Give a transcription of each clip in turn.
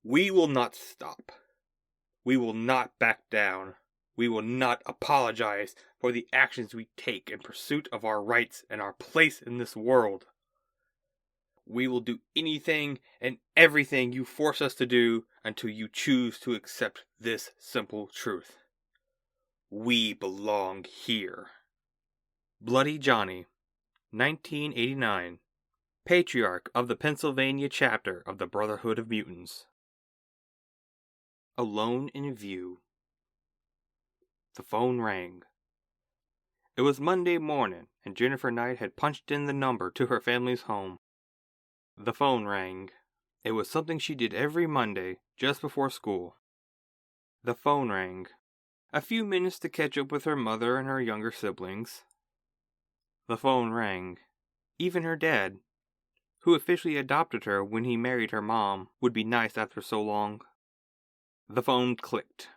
We will not stop. We will not back down. We will not apologize for the actions we take in pursuit of our rights and our place in this world. We will do anything and everything you force us to do until you choose to accept this simple truth. We belong here. Bloody Johnny, 1989. Patriarch of the Pennsylvania chapter of the Brotherhood of Mutants. Alone in view. The phone rang. It was Monday morning, and Jennifer Knight had punched in the number to her family's home. The phone rang. It was something she did every Monday, just before school. The phone rang. A few minutes to catch up with her mother and her younger siblings. The phone rang. Even her dad, who officially adopted her when he married her mom, would be nice after so long. The phone clicked.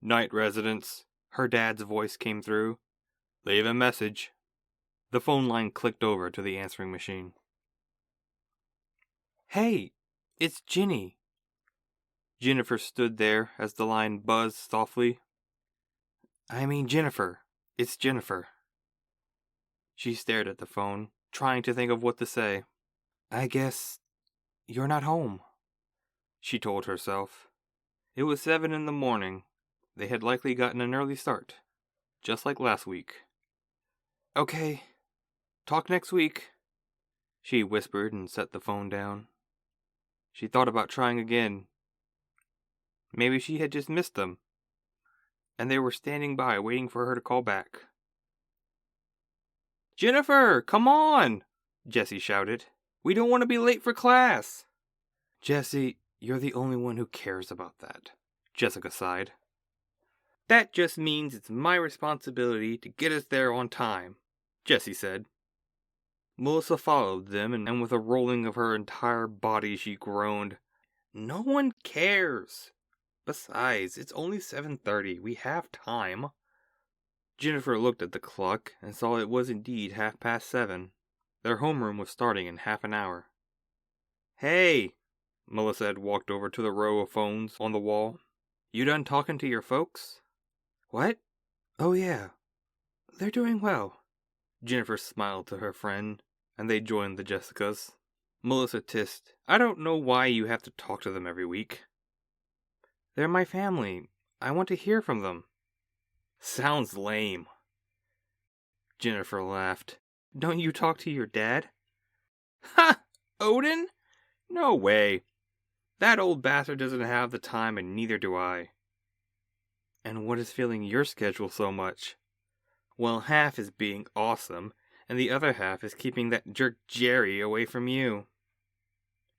Night residence, her dad's voice came through. Leave a message. The phone line clicked over to the answering machine. Hey, it's Ginny. Jennifer stood there as the line buzzed softly. I mean Jennifer. It's Jennifer. She stared at the phone, trying to think of what to say. I guess you're not home, she told herself. It was 7 in the morning. They had likely gotten an early start, just like last week. Okay, talk next week, she whispered and set the phone down. She thought about trying again. Maybe she had just missed them, and they were standing by waiting for her to call back. Jennifer, come on, Jessie shouted. We don't want to be late for class. Jessie, you're the only one who cares about that, Jessica sighed. That just means it's my responsibility to get us there on time, Jessie said. Melissa followed them, and with a rolling of her entire body she groaned, No one cares. Besides, it's only 7:30. We have time. Jennifer looked at the clock and saw it was indeed 7:30. Their homeroom was starting in half an hour. Hey, Melissa had walked over to the row of phones on the wall. You done talking to your folks? What? Oh yeah. They're doing well. Jennifer smiled to her friend, and they joined the Jessicas. Melissa tissed, I don't know why you have to talk to them every week. They're my family. I want to hear from them. Sounds lame. Jennifer laughed. Don't you talk to your dad? Ha! Odin? No way. That old bastard doesn't have the time, and neither do I. And what is filling your schedule so much? Well, half is being awesome, and the other half is keeping that jerk Jerry away from you.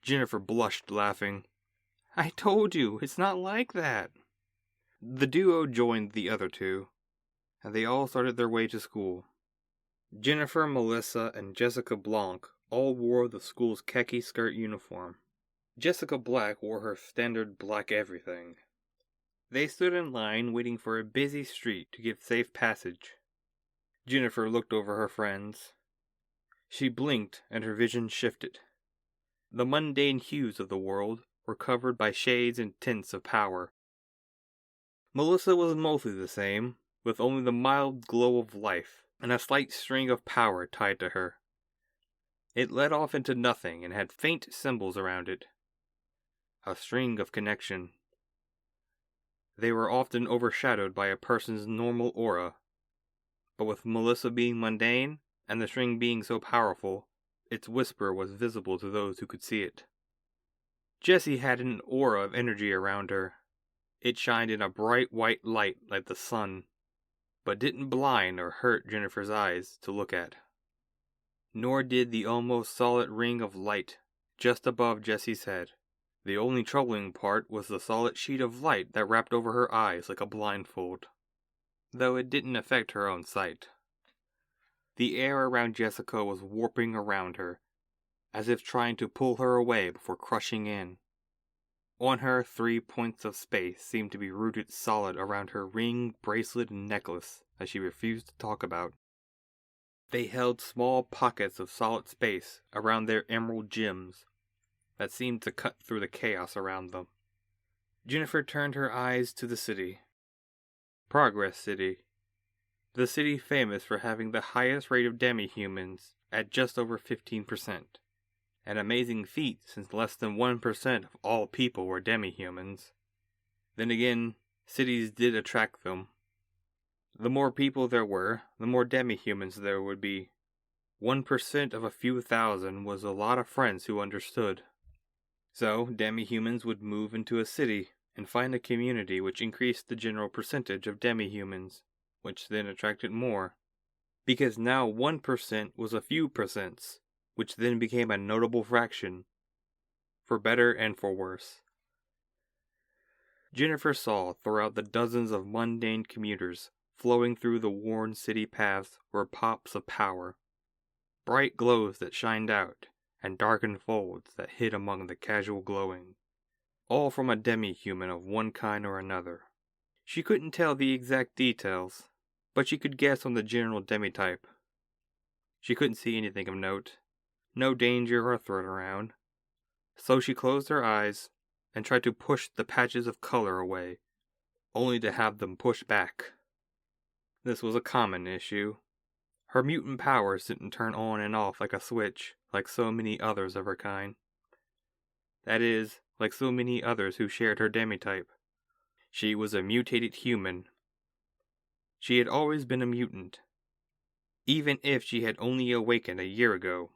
Jennifer blushed, laughing. I told you, it's not like that. The duo joined the other two, and they all started their way to school. Jennifer, Melissa, and Jessica Blanc all wore the school's khaki skirt uniform. Jessica Black wore her standard black everything. They stood in line waiting for a busy street to give safe passage. Jennifer looked over her friends. She blinked and her vision shifted. The mundane hues of the world were covered by shades and tints of power. Melissa was mostly the same, with only the mild glow of life and a slight string of power tied to her. It led off into nothing and had faint symbols around it. A string of connection. They were often overshadowed by a person's normal aura, but with Melissa being mundane and the string being so powerful, its whisper was visible to those who could see it. Jessie had an aura of energy around her. It shined in a bright white light like the sun, but didn't blind or hurt Jennifer's eyes to look at. Nor did the almost solid ring of light just above Jessie's head. The only troubling part was the solid sheet of light that wrapped over her eyes like a blindfold, though it didn't affect her own sight. The air around Jessica was warping around her, as if trying to pull her away before crushing in. On her, 3 points of space seemed to be rooted solid around her ring, bracelet, and necklace that she refused to talk about. They held small pockets of solid space around their emerald gems, that seemed to cut through the chaos around them. Jennifer turned her eyes to the city. Progress City. The city famous for having the highest rate of demi-humans at just over 15%. An amazing feat since less than 1% of all people were demi-humans. Then again, cities did attract them. The more people there were, the more demi-humans there would be. 1% of a few thousand was a lot of friends who understood. So, demi-humans would move into a city and find a community which increased the general percentage of demi-humans, which then attracted more. Because now 1% was a few percents, which then became a notable fraction, for better and for worse. Jennifer saw throughout the dozens of mundane commuters flowing through the worn city paths were pops of power, bright glows that shined out, and darkened folds that hid among the casual glowing, all from a demi-human of one kind or another. She couldn't tell the exact details, but she could guess on the general demi-type. She couldn't see anything of note, no danger or threat around, so she closed her eyes and tried to push the patches of color away, only to have them push back. This was a common issue. Her mutant powers didn't turn on and off like a switch, like so many others of her kind. That is, like so many others who shared her demi-type. She was a mutated human. She had always been a mutant, even if she had only awakened a year ago.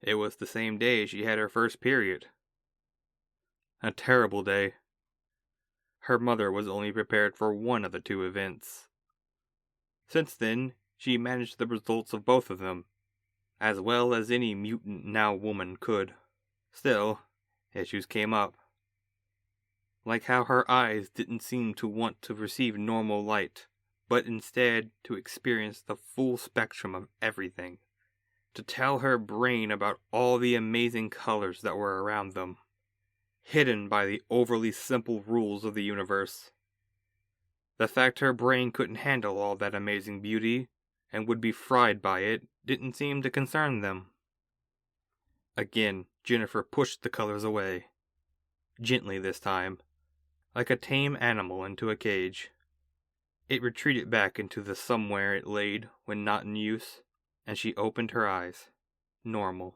It was the same day she had her first period. A terrible day. Her mother was only prepared for one of the two events. Since then, she managed the results of both of them, as well as any mutant now woman could. Still, issues came up. Like how her eyes didn't seem to want to receive normal light, but instead to experience the full spectrum of everything, to tell her brain about all the amazing colors that were around them, hidden by the overly simple rules of the universe. The fact her brain couldn't handle all that amazing beauty, and would be fried by it, didn't seem to concern them. Again, Jennifer pushed the colors away. Gently this time, like a tame animal into a cage. It retreated back into the somewhere it laid when not in use, and she opened her eyes. Normal.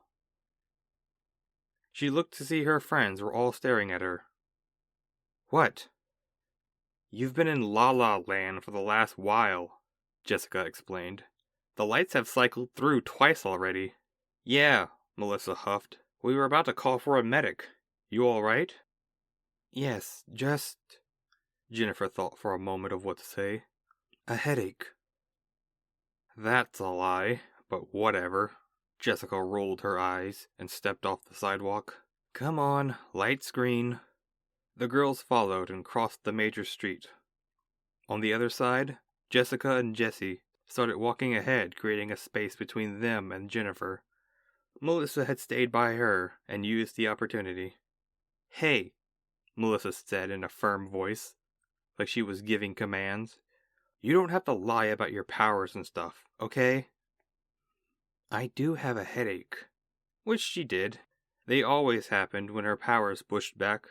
She looked to see her friends were all staring at her. What? You've been in La La Land for the last while, Jessica explained. The lights have cycled through twice already. Yeah, Melissa huffed. We were about to call for a medic. You all right? Yes, just... Jennifer thought for a moment of what to say. A headache. That's a lie, but whatever. Jessica rolled her eyes and stepped off the sidewalk. Come on, light screen. The girls followed and crossed the major street. On the other side, Jessica and Jessie started walking ahead, creating a space between them and Jennifer. Melissa had stayed by her and used the opportunity. Hey, Melissa said in a firm voice, like she was giving commands. You don't have to lie about your powers and stuff, okay? I do have a headache. Which she did. They always happened when her powers pushed back.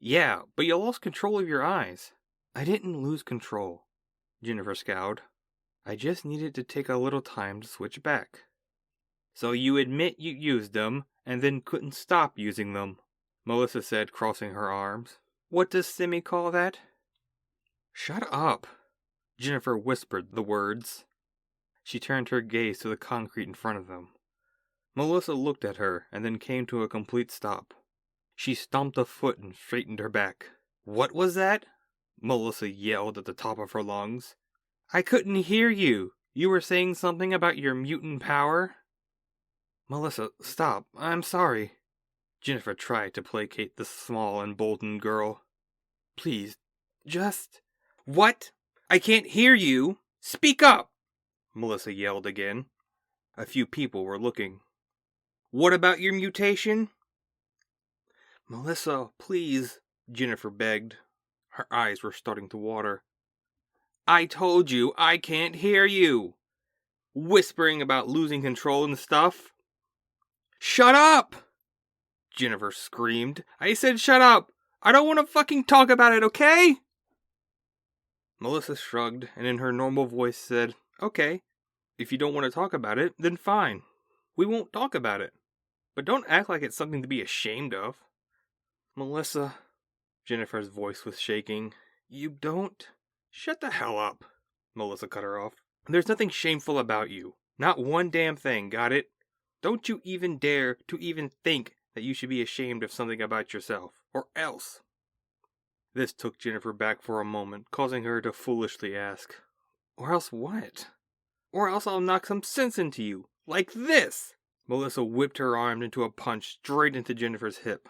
Yeah, but you lost control of your eyes. I didn't lose control, Jennifer scowled. I just needed to take a little time to switch back. So you admit you used them, and then couldn't stop using them, Melissa said, crossing her arms. What does Simi call that? Shut up, Jennifer whispered the words. She turned her gaze to the concrete in front of them. Melissa looked at her and then came to a complete stop. She stomped a foot and straightened her back. What was that? Melissa yelled at the top of her lungs. I couldn't hear you. You were saying something about your mutant power? Melissa, stop. I'm sorry. Jennifer tried to placate the small, emboldened girl. Please, just... What? I can't hear you. Speak up! Melissa yelled again. A few people were looking. What about your mutation? Melissa, please, Jennifer begged. Her eyes were starting to water. I told you I can't hear you. Whispering about losing control and stuff. Shut up! Jennifer screamed. I said shut up! I don't want to fucking talk about it, okay? Melissa shrugged and in her normal voice said, okay, if you don't want to talk about it, then fine. We won't talk about it. But don't act like it's something to be ashamed of. Melissa, Jennifer's voice was shaking. You don't? Shut the hell up, Melissa cut her off. There's nothing shameful about you. Not one damn thing, got it? Don't you even dare to even think that you should be ashamed of something about yourself, or else. This took Jennifer back for a moment, causing her to foolishly ask, or else what? Or else I'll knock some sense into you, like this! Melissa whipped her arm into a punch straight into Jennifer's hip.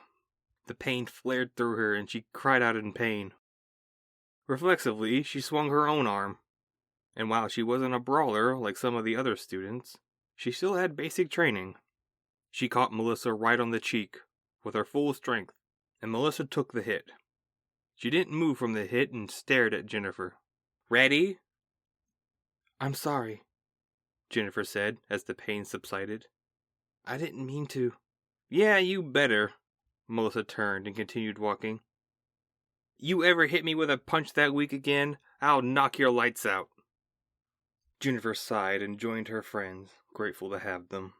The pain flared through her and she cried out in pain. Reflexively, she swung her own arm. And while she wasn't a brawler like some of the other students, she still had basic training. She caught Melissa right on the cheek, with her full strength, and Melissa took the hit. She didn't move from the hit and stared at Jennifer. Ready? I'm sorry, Jennifer said as the pain subsided. I didn't mean to. Yeah, you better. Melissa turned and continued walking. You ever hit me with a punch that week again, I'll knock your lights out. Jennifer sighed and joined her friends, grateful to have them.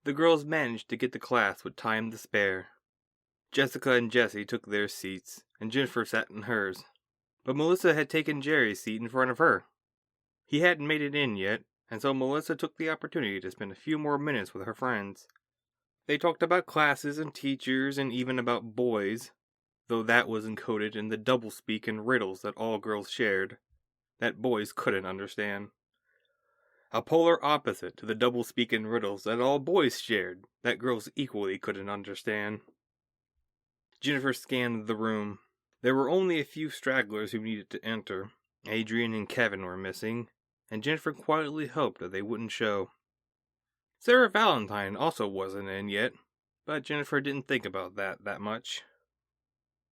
The girls managed to get to class with time to spare. Jessica and Jessie took their seats, and Jennifer sat in hers. But Melissa had taken Jerry's seat in front of her. He hadn't made it in yet, and so Melissa took the opportunity to spend a few more minutes with her friends. They talked about classes and teachers and even about boys, though that was encoded in the doublespeak and riddles that all girls shared, that boys couldn't understand. A polar opposite to the doublespeak and riddles that all boys shared, that girls equally couldn't understand. Jennifer scanned the room. There were only a few stragglers who needed to enter. Adrian and Kevin were missing, and Jennifer quietly hoped that they wouldn't show. Sarah Valentine also wasn't in yet, but Jennifer didn't think about that much.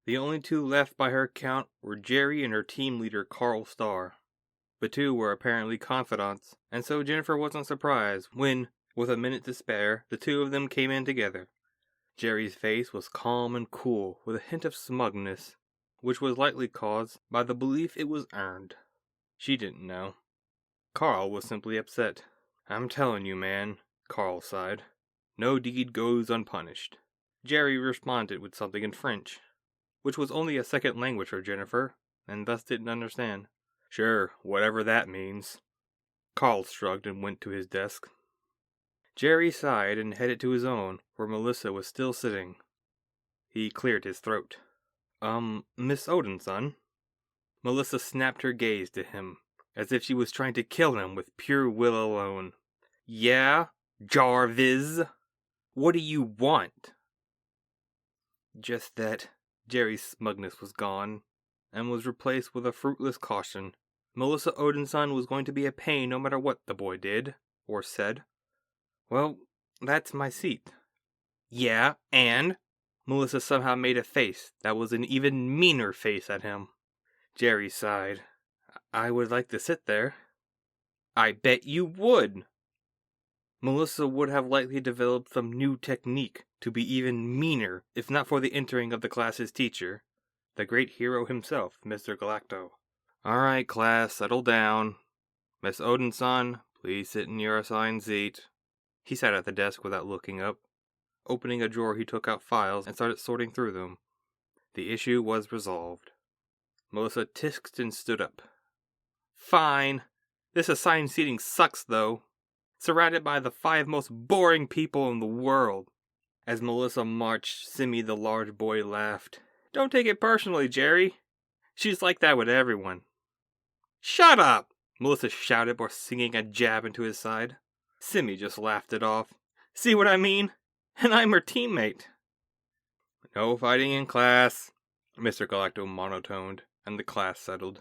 The only two left by her count were Jerry and her team leader Carl Starr. The two were apparently confidants, and so Jennifer wasn't surprised when, with a minute to spare, the two of them came in together. Jerry's face was calm and cool, with a hint of smugness, which was likely caused by the belief it was earned. She didn't know. Carl was simply upset. I'm telling you, man, Carl sighed. No deed goes unpunished. Jerry responded with something in French, which was only a second language for Jennifer, and thus didn't understand. Sure, whatever that means. Carl shrugged and went to his desk. Jerry sighed and headed to his own, where Melissa was still sitting. He cleared his throat. Miss Odinson? Melissa snapped her gaze to him, as if she was trying to kill him with pure will alone. Yeah, Jarvis? What do you want? Just that. Jerry's smugness was gone, and was replaced with a fruitless caution. Melissa Odinson was going to be a pain no matter what the boy did, or said. Well, that's my seat. Yeah, and? Melissa somehow made a face that was an even meaner face at him. Jerry sighed. I would like to sit there. I bet you would. Melissa would have likely developed some new technique to be even meaner if not for the entering of the class's teacher, the great hero himself, Mr. Galacto. All right, class, settle down. Miss Odinson, please sit in your assigned seat. He sat at the desk without looking up. Opening a drawer, he took out files and started sorting through them. The issue was resolved. Melissa tisked and stood up. Fine. This assigned seating sucks, though. Surrounded by the 5 most boring people in the world. As Melissa marched, Simmy the large boy laughed. Don't take it personally, Jerry. She's like that with everyone. Shut up! Melissa shouted before singing a jab into his side. Simmy just laughed it off. See what I mean? And I'm her teammate. No fighting in class, Mr. Galacto monotoned, and the class settled.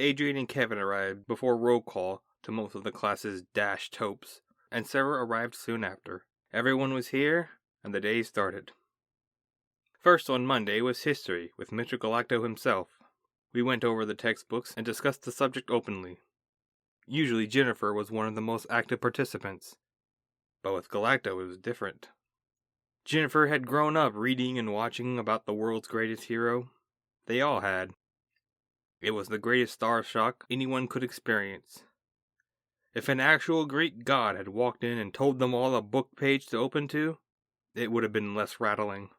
Adrian and Kevin arrived before roll call to most of the class's dashed hopes, and Sarah arrived soon after. Everyone was here, and the day started. First on Monday was history, with Mr. Galacto himself. We went over the textbooks and discussed the subject openly. Usually Jennifer was one of the most active participants, but with Galacto it was different. Jennifer had grown up reading and watching about the world's greatest hero. They all had. It was the greatest star shock anyone could experience. If an actual Greek god had walked in and told them all a book page to open to, it would have been less rattling.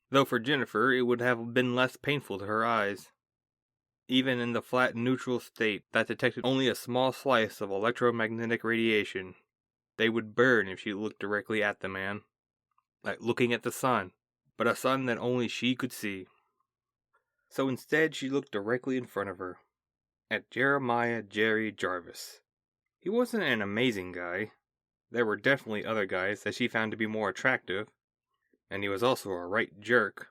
Though for Jennifer, it would have been less painful to her eyes. Even in the flat neutral state that detected only a small slice of electromagnetic radiation, they would burn if she looked directly at the man. Like looking at the sun, but a sun that only she could see. So instead she looked directly in front of her, at Jeremiah Jerry Jarvis. He wasn't an amazing guy. There were definitely other guys that she found to be more attractive, and he was also a right jerk,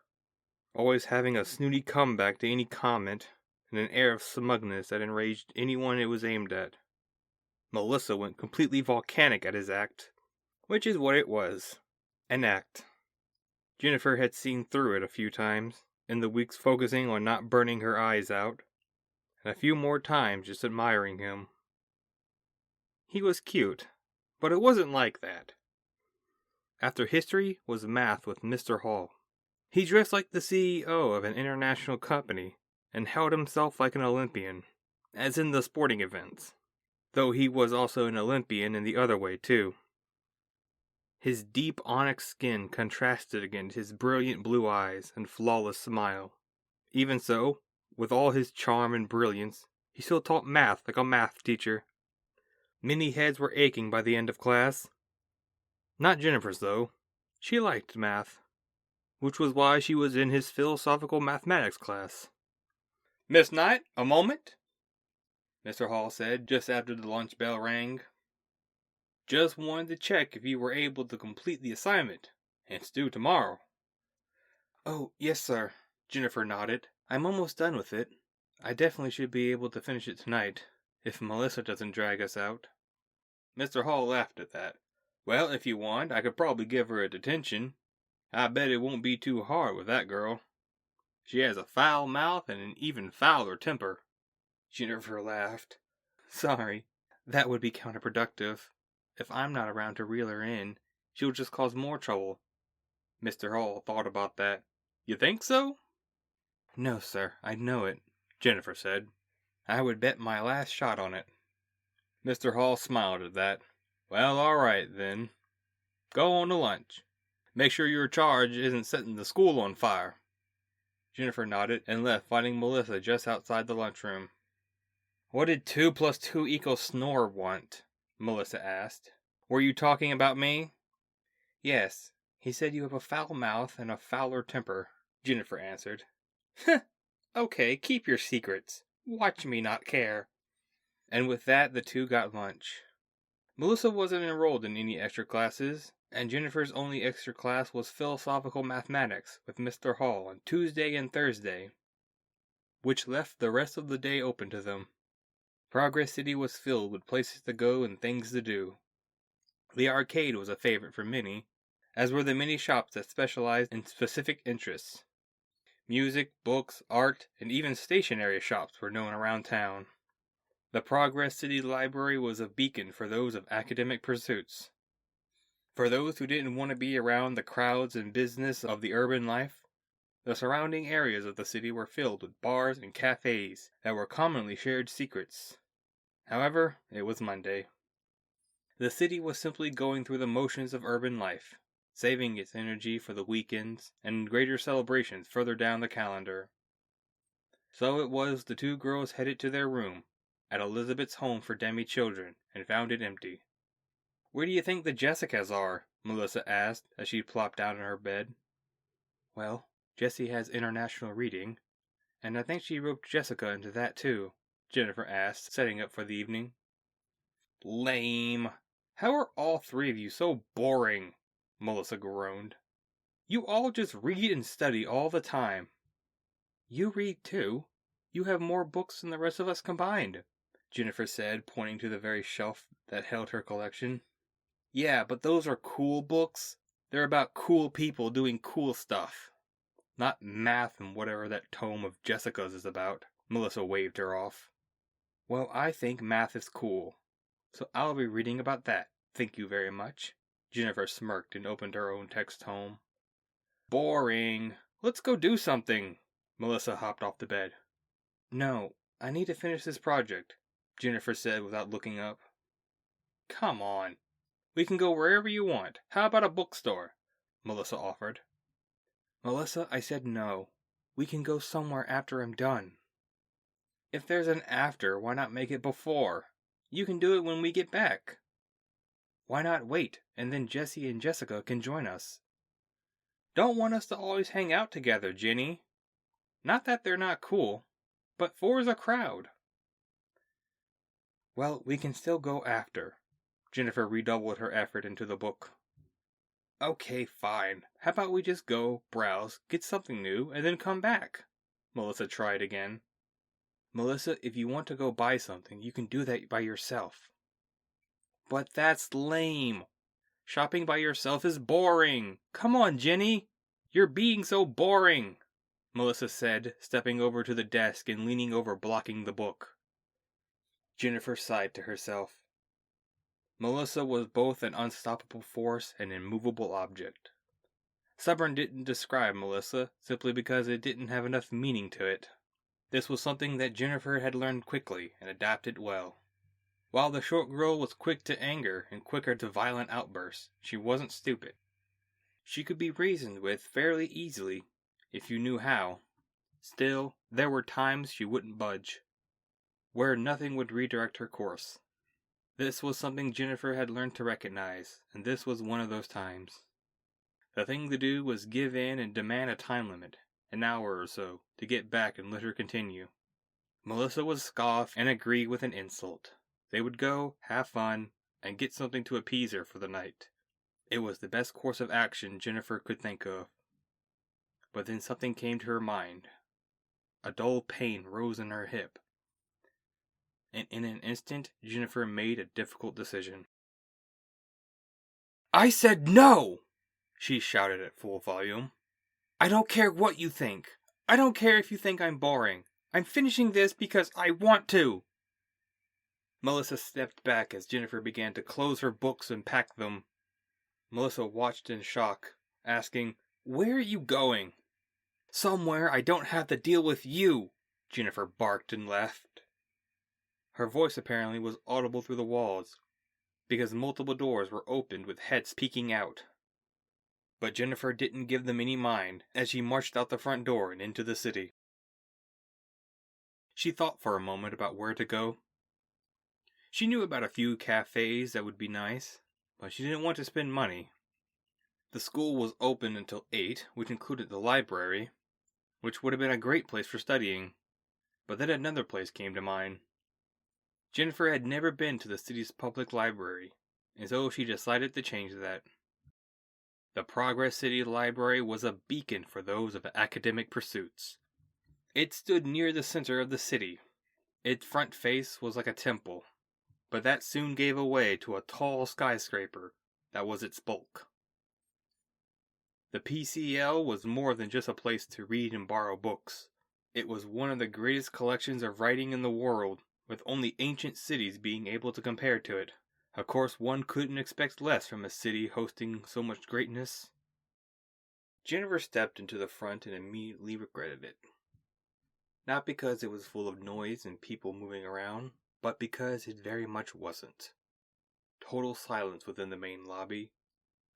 always having a snooty comeback to any comment, and an air of smugness that enraged anyone it was aimed at. Melissa went completely volcanic at his act, which is what it was, an act. Jennifer had seen through it a few times, in the weeks focusing on not burning her eyes out, and a few more times just admiring him. He was cute, but it wasn't like that. After history was math with Mr. Hall. He dressed like the CEO of an international company, and held himself like an Olympian, as in the sporting events, though he was also an Olympian in the other way too. His deep onyx skin contrasted against his brilliant blue eyes and flawless smile. Even so, with all his charm and brilliance, he still taught math like a math teacher. Many heads were aching by the end of class. Not Jennifer's, though. She liked math, which was why she was in his philosophical mathematics class. "Miss Knight, a moment," Mr. Hall said just after the lunch bell rang. "Just wanted to check if you were able to complete the assignment. It's due tomorrow." "Oh, yes, sir," Jennifer nodded. "I'm almost done with it. I definitely should be able to finish it tonight, if Melissa doesn't drag us out." Mr. Hall laughed at that. "Well, if you want, I could probably give her a detention. I bet it won't be too hard with that girl. She has a foul mouth and an even fouler temper." Jennifer laughed. "Sorry, that would be counterproductive. If I'm not around to reel her in, she'll just cause more trouble." Mr. Hall thought about that. "You think so?" "No, sir, I know it," Jennifer said. "I would bet my last shot on it." Mr. Hall smiled at that. "Well, all right, then. Go on to lunch. Make sure your charge isn't setting the school on fire." Jennifer nodded and left, finding Melissa just outside the lunchroom. "What did 2 plus 2 equals snore want?" Melissa asked. "Were you talking about me?" "Yes, he said you have a foul mouth and a fouler temper," Jennifer answered. "Okay, keep your secrets. Watch me not care." And with that, the two got lunch. Melissa wasn't enrolled in any extra classes, and Jennifer's only extra class was philosophical mathematics with Mr. Hall on Tuesday and Thursday, which left the rest of the day open to them. Progress City was filled with places to go and things to do. The arcade was a favorite for many, as were the many shops that specialized in specific interests. Music, books, art, and even stationery shops were known around town. The Progress City Library was a beacon for those of academic pursuits. For those who didn't want to be around the crowds and business of the urban life, the surrounding areas of the city were filled with bars and cafes that were commonly shared secrets. However, it was Monday. The city was simply going through the motions of urban life, saving its energy for the weekends and greater celebrations further down the calendar. So it was the two girls headed to their room at Elizabeth's home for demi-children and found it empty. "Where do you think the Jessicas are?" Melissa asked as she plopped down in her bed. "Well, Jessie has international reading, and I think she roped Jessica into that too," Jennifer asked, setting up for the evening. "Lame. How are all three of you so boring?" Melissa groaned. "You all just read and study all the time." "You read too. You have more books than the rest of us combined," Jennifer said, pointing to the very shelf that held her collection. "Yeah, but those are cool books. They're about cool people doing cool stuff. Not math and whatever that tome of Jessica's is about." Melissa waved her off. "Well, I think math is cool, so I'll be reading about that, thank you very much." Jennifer smirked and opened her own text home. Boring. Let's go do something. Melissa hopped off the bed. No, I need to finish this project, Jennifer said without looking up. Come on. We can go wherever you want. How about a bookstore? Melissa offered. Melissa, I said no. We can go somewhere after I'm done. If there's an after, why not make it before? You can do it when we get back. Why not wait, and then Jessie and Jessica can join us? Don't want us to always hang out together, Jenny. Not that they're not cool, but four's a crowd. Well, we can still go after. Jennifer redoubled her effort into the book. Okay, fine. How about we just go, browse, get something new, and then come back? Melissa tried again. Melissa, if you want to go buy something, you can do that by yourself. But that's lame. Shopping by yourself is boring. Come on, Jenny. You're being so boring, Melissa said, stepping over to the desk and leaning over, blocking the book. Jennifer sighed to herself. Melissa was both an unstoppable force and an immovable object. Stubborn didn't describe Melissa, simply because it didn't have enough meaning to it. This was something that Jennifer had learned quickly and adapted well. While the short girl was quick to anger and quicker to violent outbursts, she wasn't stupid. She could be reasoned with fairly easily, if you knew how. Still, there were times she wouldn't budge, where nothing would redirect her course. This was something Jennifer had learned to recognize, and this was one of those times. The thing to do was give in and demand a time limit, an hour or so, to get back and let her continue. Melissa would scoff and agree with an insult. They would go, have fun, and get something to appease her for the night. It was the best course of action Jennifer could think of. But then something came to her mind. A dull pain rose in her hip. And in an instant, Jennifer made a difficult decision. I said no! She shouted at full volume. I don't care what you think. I don't care if you think I'm boring. I'm finishing this because I want to. Melissa stepped back as Jennifer began to close her books and pack them. Melissa watched in shock, asking, Where are you going? Somewhere I don't have to deal with you, Jennifer barked and left. Her voice apparently was audible through the walls, because multiple doors were opened with heads peeking out. But Jennifer didn't give them any mind as she marched out the front door and into the city. She thought for a moment about where to go. She knew about a few cafes that would be nice, but she didn't want to spend money. The school was open until 8, which included the library, which would have been a great place for studying. But then another place came to mind. Jennifer had never been to the city's public library, and so she decided to change that. The Progress City Library was a beacon for those of academic pursuits. It stood near the center of the city. Its front face was like a temple, but that soon gave way to a tall skyscraper that was its bulk. The PCL was more than just a place to read and borrow books. It was one of the greatest collections of writing in the world, with only ancient cities being able to compare to it. Of course, one couldn't expect less from a city hosting so much greatness. Jennifer stepped into the front and immediately regretted it. Not because it was full of noise and people moving around, but because it very much wasn't. Total silence within the main lobby.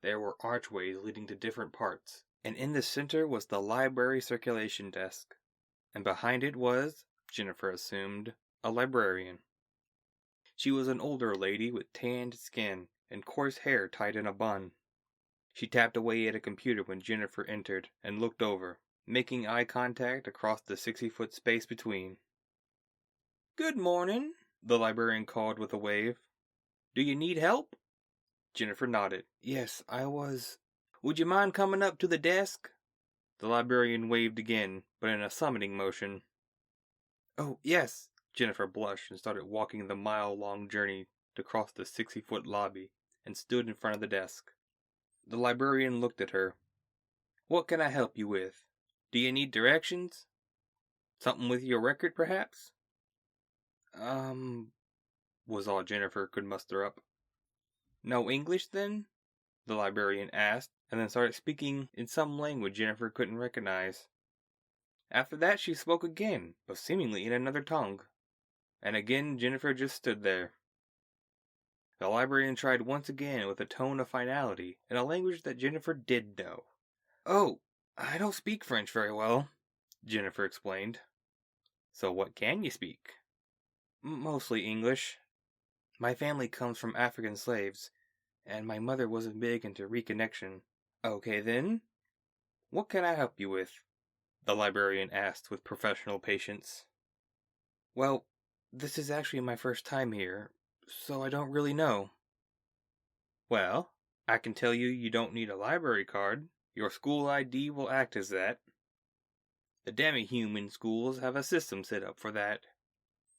There were archways leading to different parts, and in the center was the library circulation desk. And behind it was, Jennifer assumed, a librarian. She was an older lady with tanned skin and coarse hair tied in a bun. She tapped away at a computer when Jennifer entered and looked over, making eye contact across the 60-foot space between. Good morning, the librarian called with a wave. Do you need help? Jennifer nodded. Yes, I was. Would you mind coming up to the desk? The librarian waved again, but in a summoning motion. Oh, yes. Jennifer blushed and started walking the mile-long journey to cross the 60-foot lobby and stood in front of the desk. The librarian looked at her. What can I help you with? Do you need directions? Something with your record, perhaps? Was all Jennifer could muster up. No English, then? the librarian asked, and then started speaking in some language Jennifer couldn't recognize. After that she spoke again, but seemingly in another tongue. And again Jennifer just stood there. The librarian tried once again with a tone of finality, in a language that Jennifer did know. "Oh, I don't speak French very well," Jennifer explained. "So what can you speak?" "Mostly English. My family comes from African slaves, and my mother wasn't big into reconnection." "Okay then. What can I help you with?" the librarian asked with professional patience. "Well, this is actually my first time here, so I don't really know." "Well, I can tell you you don't need a library card. Your school ID will act as that. The demi-human schools have a system set up for that."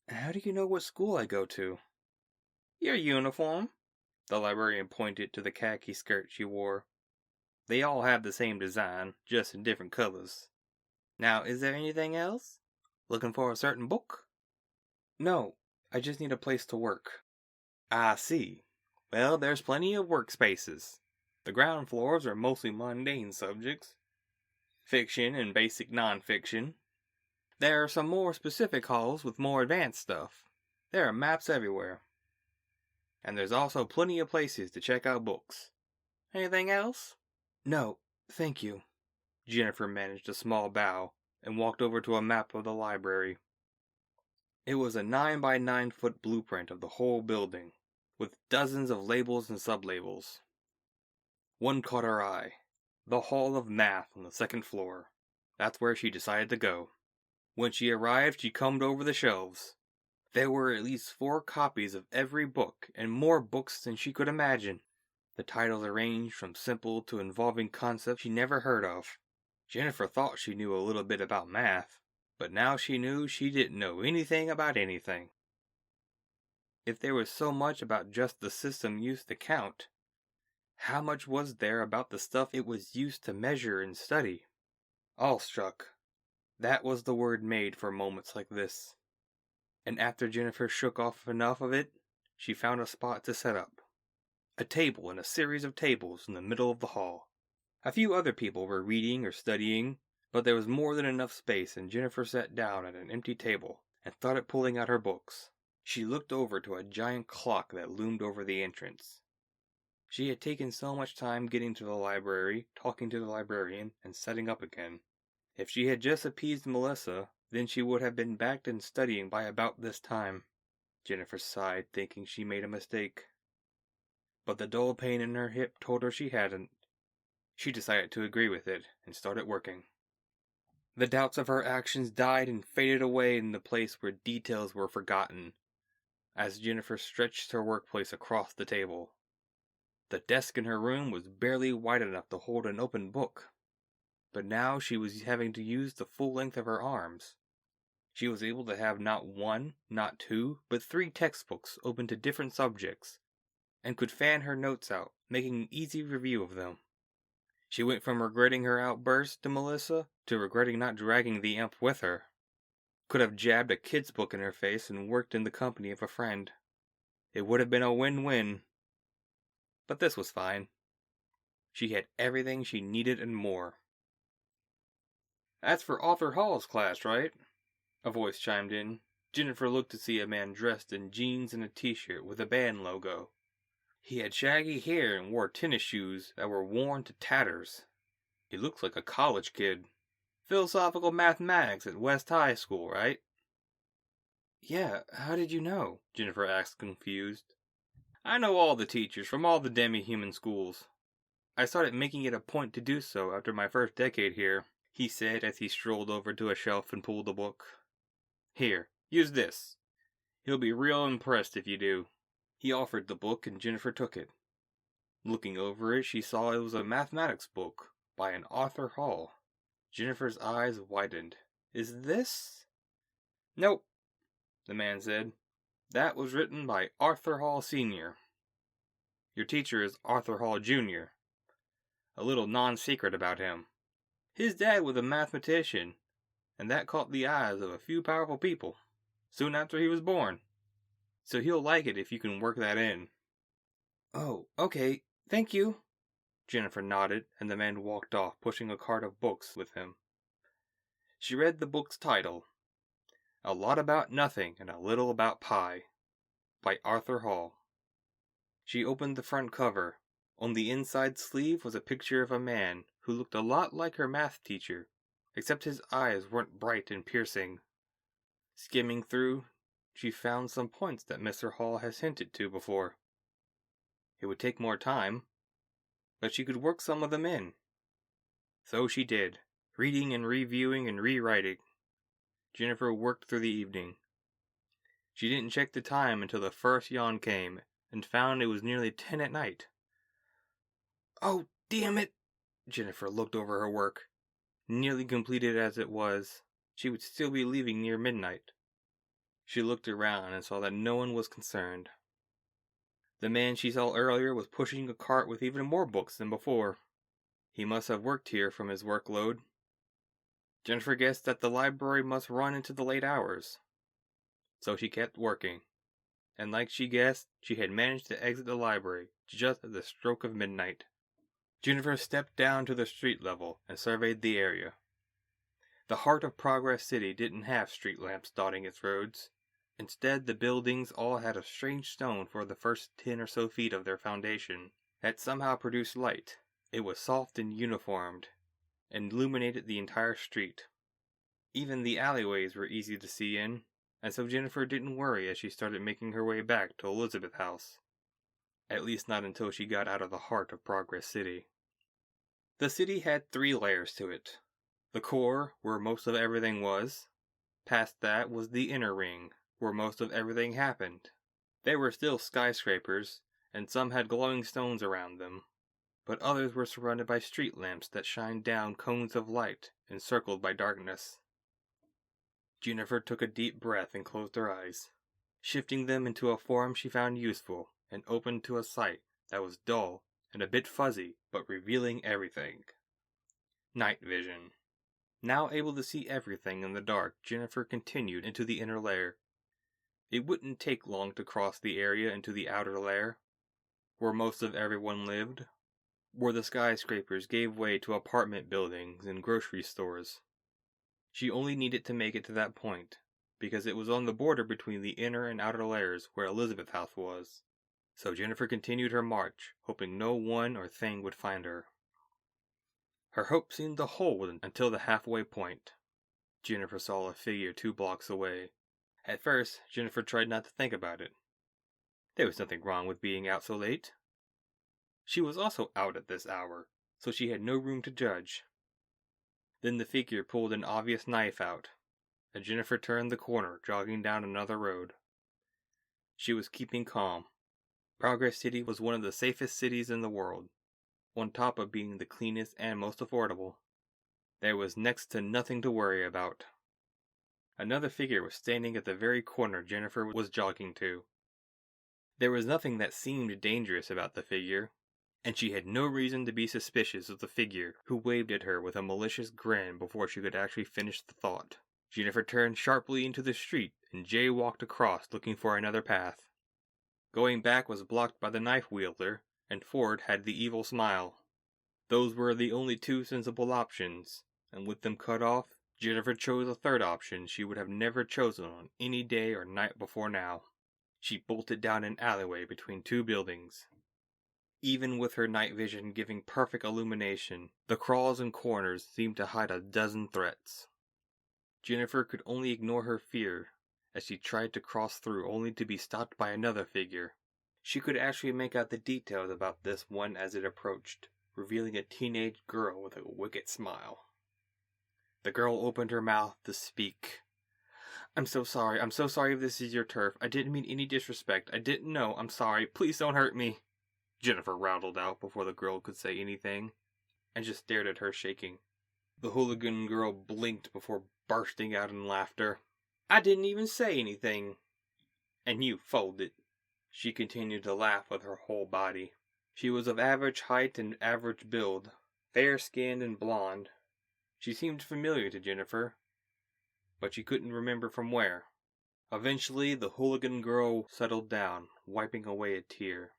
"How do you know what school I go to?" "Your uniform." The librarian pointed to the khaki skirt she wore. "They all have the same design, just in different colors. Now, is there anything else? Looking for a certain book?" "No, I just need a place to work." "I see. Well, there's plenty of workspaces. The ground floors are mostly mundane subjects. Fiction and basic non-fiction. There are some more specific halls with more advanced stuff. There are maps everywhere. And there's also plenty of places to check out books. Anything else?" "No, thank you." Jennifer managed a small bow and walked over to a map of the library. It was a 9 by 9 foot blueprint of the whole building, with dozens of labels and sublabels. One caught her eye. The Hall of Math on the second floor. That's where she decided to go. When she arrived, she combed over the shelves. There were at least 4 copies of every book, and more books than she could imagine. The titles arranged from simple to involving concepts she never heard of. Jennifer thought she knew a little bit about math, but now she knew she didn't know anything about anything. If there was so much about just the system used to count, how much was there about the stuff it was used to measure and study? Awestruck. That was the word made for moments like this. And after Jennifer shook off enough of it, she found a spot to set up. A table and a series of tables in the middle of the hall. A few other people were reading or studying, but there was more than enough space, and Jennifer sat down at an empty table and started pulling out her books. She looked over to a giant clock that loomed over the entrance. She had taken so much time getting to the library, talking to the librarian, and setting up again. If she had just appeased Melissa, then she would have been back and studying by about this time. Jennifer sighed, thinking she made a mistake. But the dull pain in her hip told her she hadn't. She decided to agree with it, and started working. The doubts of her actions died and faded away in the place where details were forgotten, as Jennifer stretched her workplace across the table. The desk in her room was barely wide enough to hold an open book, but now she was having to use the full length of her arms. She was able to have not 1, not 2, but 3 textbooks open to different subjects, and could fan her notes out, making an easy review of them. She went from regretting her outburst to Melissa to regretting not dragging the imp with her. Could have jabbed a kid's book in her face and worked in the company of a friend. It would have been a win-win. But this was fine. She had everything she needed and more. "That's for Arthur Hall's class, right?" a voice chimed in. Jennifer looked to see a man dressed in jeans and a t-shirt with a band logo. He had shaggy hair and wore tennis shoes that were worn to tatters. He looked like a college kid. "Philosophical mathematics at West High School, right?" "Yeah, how did you know?" Jennifer asked, confused. "I know all the teachers from all the demi-human schools. I started making it a point to do so after my first decade here," he said as he strolled over to a shelf and pulled a book. "Here, use this. He'll be real impressed if you do." He offered the book and Jennifer took it. Looking over it, she saw it was a mathematics book by an Arthur Hall. Jennifer's eyes widened. "Is this?" "Nope," the man said. "That was written by Arthur Hall Sr. Your teacher is Arthur Hall Jr. A little non-secret about him. His dad was a mathematician, and that caught the eyes of a few powerful people soon after he was born. So he'll like it if you can work that in." "Oh, okay. Thank you." Jennifer nodded, and the man walked off, pushing a cart of books with him. She read the book's title, A Lot About Nothing and a Little About Pie, by Arthur Hall. She opened the front cover. On the inside sleeve was a picture of a man who looked a lot like her math teacher, except his eyes weren't bright and piercing. Skimming through, she found some points that Mr. Hall has hinted to before. It would take more time, but she could work some of them in. So she did, reading and reviewing and rewriting. Jennifer worked through the evening. She didn't check the time until the first yawn came, and found it was nearly 10 at night. Oh, damn it! Jennifer looked over her work. Nearly completed as it was, she would still be leaving near midnight. She looked around and saw that no one was concerned. The man she saw earlier was pushing a cart with even more books than before. He must have worked here from his workload. Jennifer guessed that the library must run into the late hours. So she kept working. And like she guessed, she had managed to exit the library just at the stroke of midnight. Jennifer stepped down to the street level and surveyed the area. The heart of Progress City didn't have street lamps dotting its roads. Instead, the buildings all had a strange stone for the first 10 or so feet of their foundation that somehow produced light. It was soft and uniformed, and illuminated the entire street. Even the alleyways were easy to see in, and so Jennifer didn't worry as she started making her way back to Elizabeth House. At least not until she got out of the heart of Progress City. The city had 3 layers to it. The core, where most of everything was. Past that was the inner ring, where most of everything happened. There were still skyscrapers, and some had glowing stones around them, but others were surrounded by street lamps that shined down cones of light, encircled by darkness. Jennifer took a deep breath and closed her eyes, shifting them into a form she found useful, and opened to a sight that was dull and a bit fuzzy, but revealing everything. Night vision. Now able to see everything in the dark, Jennifer continued into the inner layer. It wouldn't take long to cross the area into the outer layer, where most of everyone lived, where the skyscrapers gave way to apartment buildings and grocery stores. She only needed to make it to that point, because it was on the border between the inner and outer layers where Elizabeth House was. So Jennifer continued her march, hoping no one or thing would find her. Her hope seemed to hold until the halfway point. Jennifer saw a figure 2 blocks away. At first, Jennifer tried not to think about it. There was nothing wrong with being out so late. She was also out at this hour, so she had no room to judge. Then the figure pulled an obvious knife out, and Jennifer turned the corner, jogging down another road. She was keeping calm. Progress City was one of the safest cities in the world, on top of being the cleanest and most affordable. There was next to nothing to worry about. Another figure was standing at the very corner Jennifer was jogging to. There was nothing that seemed dangerous about the figure, and she had no reason to be suspicious of the figure who waved at her with a malicious grin before she could actually finish the thought. Jennifer turned sharply into the street and jaywalked across, looking for another path. Going back was blocked by the knife wielder, and Ford had the evil smile. Those were the only 2 sensible options, and with them cut off, Jennifer chose a third option she would have never chosen on any day or night before now. She bolted down an alleyway between 2 buildings. Even with her night vision giving perfect illumination, the crawls and corners seemed to hide a dozen threats. Jennifer could only ignore her fear as she tried to cross through, only to be stopped by another figure. She could actually make out the details about this one as it approached, revealing a teenage girl with a wicked smile. The girl opened her mouth to speak. I'm so sorry if this is your turf. I didn't mean any disrespect. I didn't know. I'm sorry. Please don't hurt me. Jennifer rattled out before the girl could say anything, and just stared at her, shaking. The hooligan girl blinked before bursting out in laughter. I didn't even say anything. And you folded. She continued to laugh with her whole body. She was of average height and average build, fair-skinned and blonde. She seemed familiar to Jennifer, but she couldn't remember from where. Eventually, the hooligan girl settled down, wiping away a tear.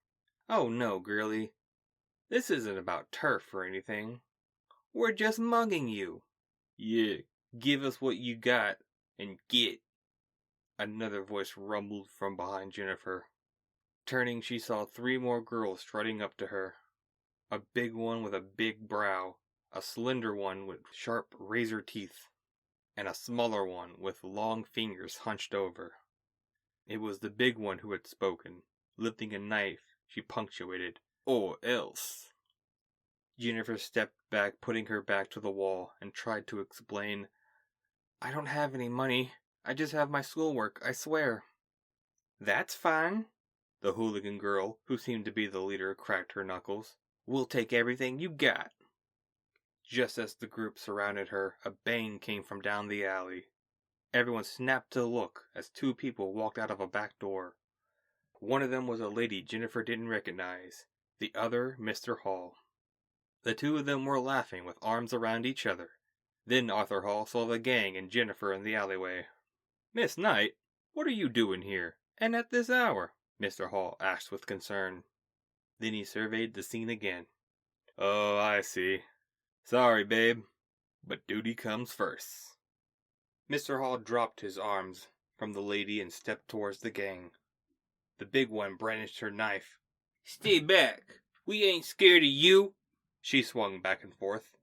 Oh no, girlie. This isn't about turf or anything. We're just mugging you. Yeah, give us what you got and get. Another voice rumbled from behind Jennifer. Turning, she saw 3 more girls strutting up to her. A big one with a big brow, a slender one with sharp razor teeth, and a smaller one with long fingers hunched over. It was the big one who had spoken. Lifting a knife, she punctuated, "Or else." Jennifer stepped back, putting her back to the wall, and tried to explain, "I don't have any money. I just have my schoolwork, I swear." "That's fine." The hooligan girl, who seemed to be the leader, cracked her knuckles. "We'll take everything you got." Just as the group surrounded her, a bang came from down the alley. Everyone snapped to look as 2 people walked out of a back door. One of them was a lady Jennifer didn't recognize, the other Mr. Hall. The 2 of them were laughing with arms around each other. Then Arthur Hall saw the gang and Jennifer in the alleyway. "Miss Knight, what are you doing here, and at this hour?" Mr. Hall asked with concern. Then he surveyed the scene again. "Oh, I see. Sorry, babe, but duty comes first." Mr. Hall dropped his arms from the lady and stepped towards the gang. The big one brandished her knife. "Stay back! We ain't scared of you!" She swung back and forth.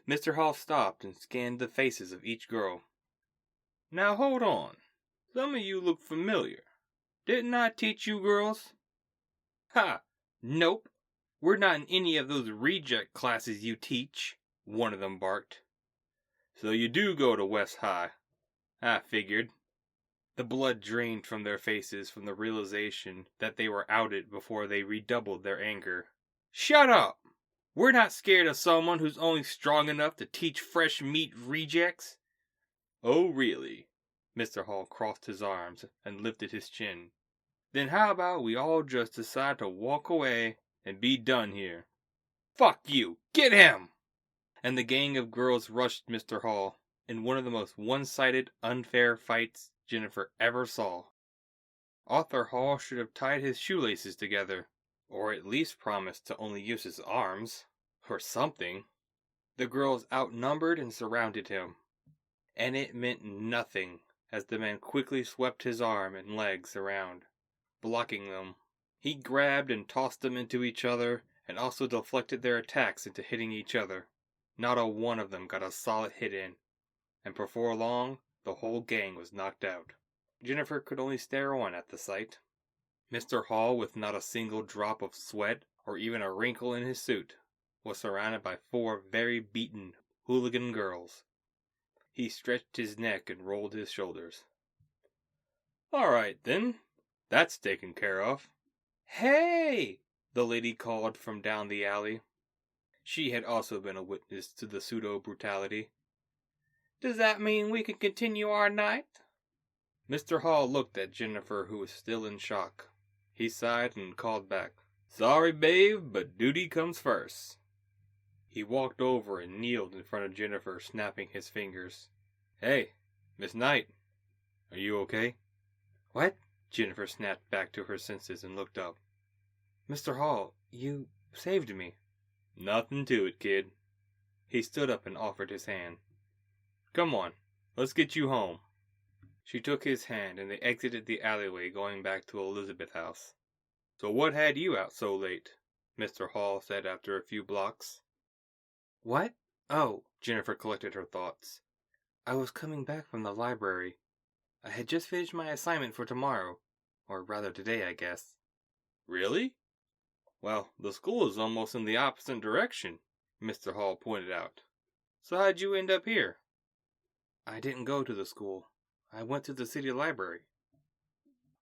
Mr. Hall stopped and scanned the faces of each girl. "Now hold on. Some of you look familiar. Didn't I teach you girls?" "Ha! Nope. We're not in any of those reject classes you teach," one of them barked. "So you do go to West High. I figured." The blood drained from their faces from the realization that they were outed before they redoubled their anger. "Shut up! We're not scared of someone who's only strong enough to teach fresh meat rejects." "Oh, really?" Mr. Hall crossed his arms and lifted his chin. "Then how about we all just decide to walk away and be done here?" "Fuck you! Get him!" And the gang of girls rushed Mr. Hall in one of the most one-sided, unfair fights Jennifer ever saw. Arthur Hall should have tied his shoelaces together, or at least promised to only use his arms, or something. The girls outnumbered and surrounded him, and it meant nothing as the man quickly swept his arm and legs around, blocking them. He grabbed and tossed them into each other, and also deflected their attacks into hitting each other. Not a one of them got a solid hit in, and before long, the whole gang was knocked out. Jennifer could only stare on at the sight. Mr. Hall, with not a single drop of sweat or even a wrinkle in his suit, was surrounded by 4 very beaten hooligan girls. He stretched his neck and rolled his shoulders. "All right, then. That's taken care of." "Hey!" the lady called from down the alley. She had also been a witness to the pseudo-brutality. "Does that mean we can continue our night?" Mr. Hall looked at Jennifer, who was still in shock. He sighed and called back, "Sorry, babe, but duty comes first." He walked over and kneeled in front of Jennifer, snapping his fingers. "Hey, Miss Knight, are you okay?" "What?" Jennifer snapped back to her senses and looked up. "Mr. Hall, you saved me." "Nothing to it, kid." He stood up and offered his hand. "Come on, let's get you home." She took his hand and they exited the alleyway, going back to Elizabeth House. "So what had you out so late?" Mr. Hall said after a few blocks. "What? Oh," Jennifer collected her thoughts. "I was coming back from the library. I had just finished my assignment for tomorrow. Or rather today, I guess." "Really? Well, the school is almost in the opposite direction," Mr. Hall pointed out. "So how'd you end up here?" "I didn't go to the school. I went to the city library."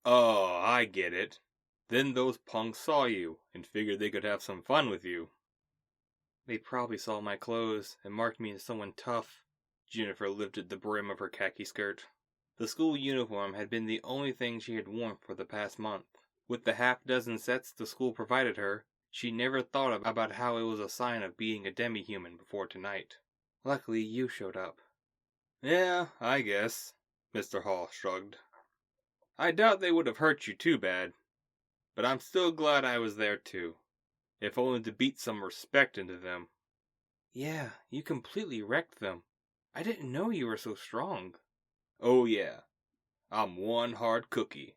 "Oh, I get it. Then those punks saw you and figured they could have some fun with you." "They probably saw my clothes and marked me as someone tough." Jennifer lifted the brim of her khaki skirt. The school uniform had been the only thing she had worn for the past month. With the half-dozen sets the school provided her, she never thought about how it was a sign of being a demi-human before tonight. "Luckily you showed up." "Yeah, I guess," Mr. Hall shrugged. "I doubt they would have hurt you too bad. But I'm still glad I was there too. if only to beat some respect into them. Yeah, you completely wrecked them. I didn't know you were so strong. Oh yeah, I'm one hard cookie,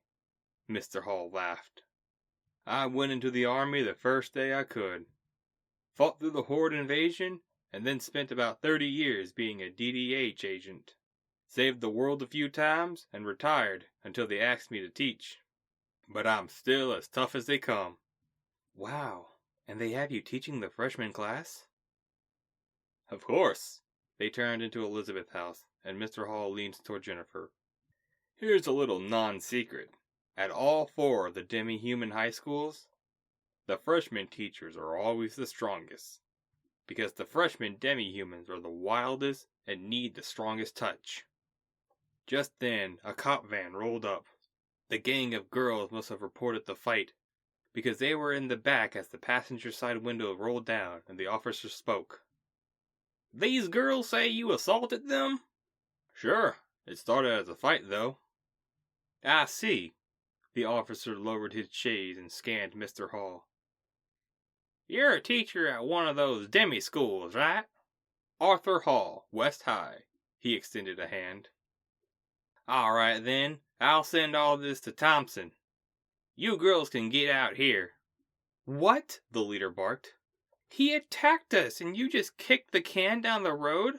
Mr. Hall laughed. I went into the army the first day I could. Fought through the Horde invasion, and then spent about 30 years being a DDH agent. Saved the world a few times, and retired until they asked me to teach. But I'm still as tough as they come. Wow, and they have you teaching the freshman class? Of course. They turned into Elizabeth House, and Mr. Hall leaned toward Jennifer. Here's a little non-secret. At all 4 of the demi-human high schools, the freshman teachers are always the strongest. Because the freshman demi-humans are the wildest and need the strongest touch. Just then, a cop van rolled up. The gang of girls must have reported the fight, because they were in the back as the passenger side window rolled down and the officer spoke. These girls say you assaulted them? Sure, it started as a fight though. I see. The officer lowered his shades and scanned Mr. Hall. You're a teacher at one of those demi-schools, right? Arthur Hall, West High. He extended a hand. All right then, I'll send all this to Thompson. You girls can get out here. What? The leader barked. He attacked us and you just kicked the can down the road?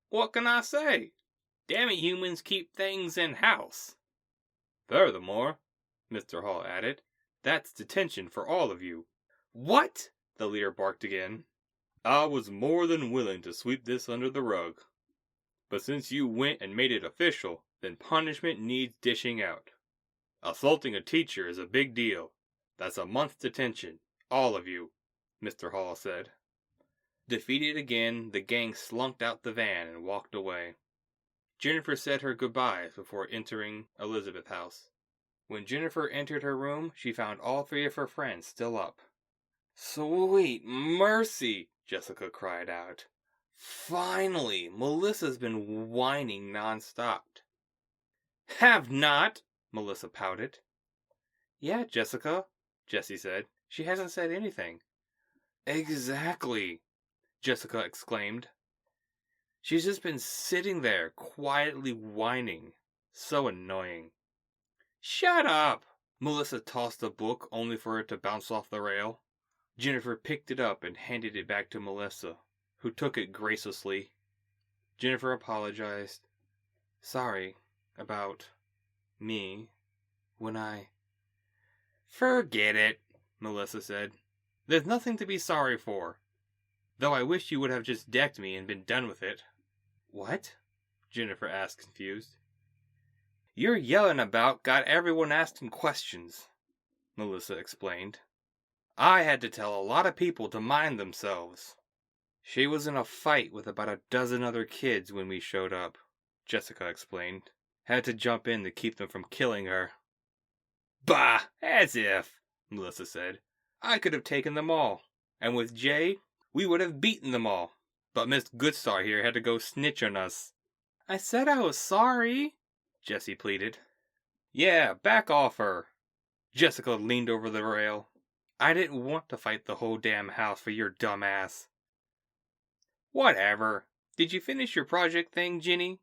What can I say? Demi-humans keep things in-house. Furthermore, Mr. Hall added, that's detention for all of you. What? The leader barked again. I was more than willing to sweep this under the rug. But since you went and made it official, then punishment needs dishing out. Assaulting a teacher is a big deal. That's a month's detention, all of you, Mr. Hall said. Defeated again, the gang slunked out the van and walked away. Jennifer said her goodbyes before entering Elizabeth House. When Jennifer entered her room, she found all 3 of her friends still up. Sweet mercy, Jessica cried out. Finally, Melissa's been whining non-stop. Have not, Melissa pouted. Yeah, Jessica, Jessie said. She hasn't said anything. Exactly, Jessica exclaimed. She's just been sitting there, quietly whining. So annoying. Shut up! Melissa tossed the book only for it to bounce off the rail. Jennifer picked it up and handed it back to Melissa, who took it graciously. Jennifer apologized. Sorry about me when I... Forget it, Melissa said. There's nothing to be sorry for. Though I wish you would have just decked me and been done with it. What? Jennifer asked, confused. Your yelling about got everyone asking questions, Melissa explained. I had to tell a lot of people to mind themselves. She was in a fight with about a dozen other kids when we showed up, Jessica explained. Had to jump in to keep them from killing her. Bah! As if, Melissa said. I could have taken them all. And with Jay, we would have beaten them all. But Miss Goodstar here had to go snitch on us. I said I was sorry, Jessie pleaded. Yeah, back off her. Jessica leaned over the rail. I didn't want to fight the whole damn house for your dumb ass. Whatever. Did you finish your project thing, Ginny?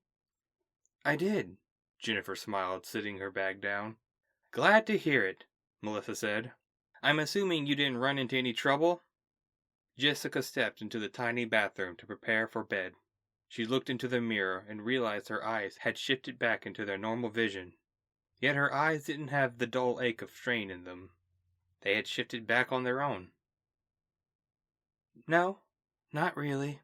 I did, Jennifer smiled, sitting her bag down. Glad to hear it, Melissa said. I'm assuming you didn't run into any trouble? Jessica stepped into the tiny bathroom to prepare for bed. She looked into the mirror and realized her eyes had shifted back into their normal vision. Yet her eyes didn't have the dull ache of strain in them. They had shifted back on their own. No, not really,